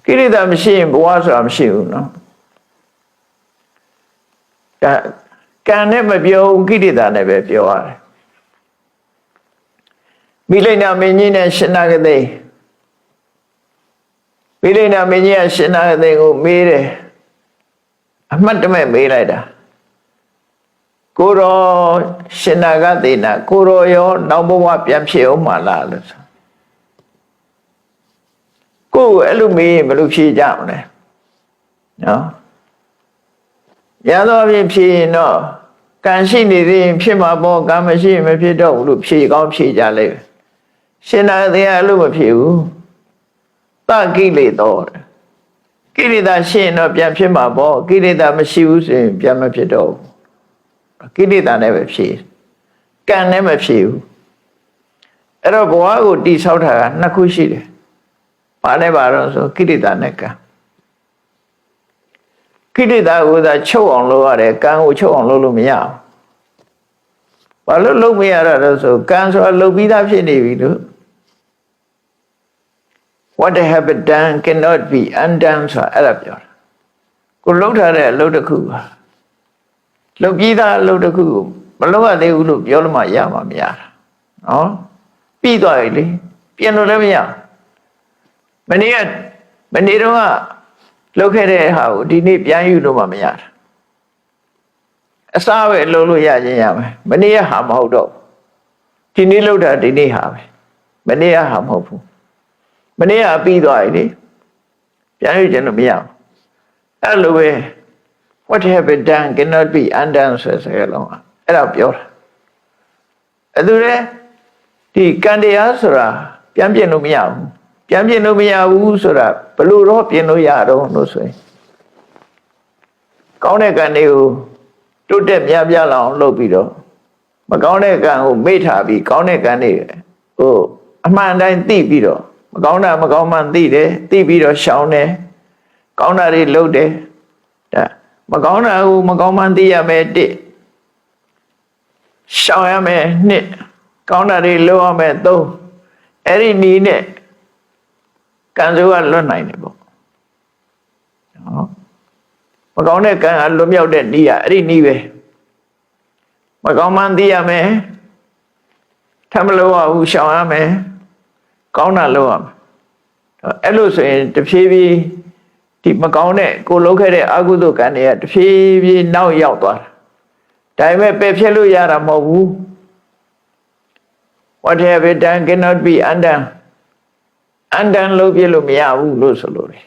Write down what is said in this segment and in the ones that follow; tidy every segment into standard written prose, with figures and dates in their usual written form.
ကိလေသာမရှိရင်ဘဝဆိုတာမရှိဘူးနော်ကံနဲ့မပြောကိလေသာနဲ့ပဲပြောရတယ်မိလိန်နာမင်းကြီးနဲ့ရှင်နာဂသိမိလိန်နာမင်းကြီးကရှင်နာဂသိကိုမေးတယ်အမှတ်တမဲ့မေးလိုက်တာကိုရောရှင်နာဂသိနာကိုရောရောနောက်ဘဝပြန်ဖြစ်အောင်မလားလို့ကိုယ်အဲ့လိုမေးရင်ဘယ်လိုဖြေကြမလဲနော်ရသောဖြင့်ဖြေရင်တော့ကံရှိနေသေးရင်ဖြစ်မှာပေါ့ကံမရှိရင်မဖြစ်တော့ဘူးလို့ဖြေကောင်းဖြေကြလိမ့်မယ်ရှင်နာဂသိကအဲ့လိုမဖြေဘူးတကိလေသောကိလေသာရှိရင်တော့ပြန်ဖြစ်မှာပေါ့ကိလေသာမရှိဘူးဆိုရင်ပြန်မဖြစ်တော့ဘူးကိလေသာနဲ့ပဲဖြေကံနဲ့မဖြေဘူးအဲ့တော့ဘဝကိုတိဆောက်တာကနှစ်ခုရှိတယ်ဘာလဲပါတော့ဆိုကိလေသာနဲ့ကံကိလေသာကိုသာချုပ်အောင်လုပ်ရတယ်ကံကိုချုပ်အောင်လုပ်လို့မရဘူးဘာလို့လုပ်မရတာလဲဆိုကံဆိုတာလုပ်ပြီးသားဖြစ်နေပြီလို့What have been done cannot be undone ဆိုတာအဲ့ဒါပြောတာကိုလှုပ်ထားတဲ့အလုပ်တစ်ခုပါလှုပ်ပြီးသားအလုပ်တစ်ခုကိုမလုပ်ရသေးဘူးလို့ပြောလို့မှရမှာမရတာနော်ပြီးသွားပြီလေပြင်လို့လည်းမရမနေ့တော့လှုပ်ခဲ့တဲ့ဟာကိုဒီနေ့ပြန်ယူလို့မှမရတာအစားပဲလှုပ်လို့ရခြင်းရမယ်မနေ့ကဟာမဟုတ်တော့ဒီနေ့လှုပ်တာဒီနေ့ဟာပဲမနေ့ကဟာမဟုတ်ဘူးမနေ့ကပြီးသွားပြီလေပြန်ယူခြင်းလို့မရဘူးအဲ့လိုပဲ what have been done cannot be undone ဆိုတဲ့စကားလုံးအဲ့ဒါပြောတာအဲ့ဒါလေဒီကံတရားဆိုတာပြန်ပြင်လို့မရဘူးပြန်ပြင်လို့မရဘူးဆိုတာဘယ်လိုတော့ပြင်လို့ရတော့လို့ဆိုရင်ကောင်းတဲ့ကံတွေကိုတိုးတက်များပြားလာအောင်လုပ်ပြီးတော့မကောင်းတဲ့ကံကိုမေ့ထားပြီးကောင်းတဲ့ကံတွေဟိုအမှန်တိုင်းသိပြီးတော့မကောင်းတာမကောင်းမှန်သိတယ်သိပြီးတော့ရှောင်တယ်ကောင်းတာတွေလုပ်တယ်ဒါမကောင်းတာကိုမကောင်းမှန်သိရမယ်တစ်ရှောင်ရမယ်နှစ်ကောင်းတာတွေလုပ်ရမယ်သုံးအဲ့ဒီနည်းနဲ့ကံစိုးကလွတ်နိုင်တယ်ပေါ့နော်မကောင်းတဲ့ကံကလွတ်မြောက်တဲ့နည်းကအဲ့ဒီနည်းပဲမကောင်းမှန်သိရမယ်ထမလို့ရဘူးရှောင်ရမယ်ကောင်းတာလုပ်ရမယ်အဲ့လိုဆိုရင်တဖြည်းဖြည်းဒီမကောင်းတဲ့ကိုလုပ်ခဲ့တဲ့အကုသိုလ်ကံတွေကတဖြည်းဖြည်းနောက်ရောက်သွားတာဒါပေမဲ့ပယ်ဖြတ်လို့ရတာမဟုတ်ဘူး What have been done cannot be undone undone လုပ်ပြလို့မရဘူးလို့ဆိုလို့တယ်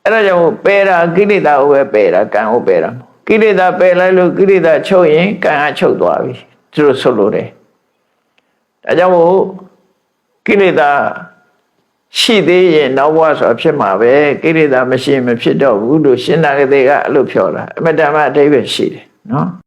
အဲ့ဒါကြောင့်ပယ်တာကိလေသာကိုပဲပယ်တာကံကိုပယ်တာကိလေသာပယ်လိုက်လို့ကိလေသာချုပ်ရင်ကံကချုပ်သွားပြီသူတို့ဆိုလို့တယ်ဒါကြောင့်မို့ကိလေသာရှိသေးရင်နောက်ဘဝဆိုတာဖြစ်မှာပဲကိလေသာမရှိရင်မဖြစ်တော့ဘူးလို့ရှင်နာဂတိကအဲ့လိုပြောတာအမတ္တမအဓိပ္ပာယ်ရှိတယ်နော်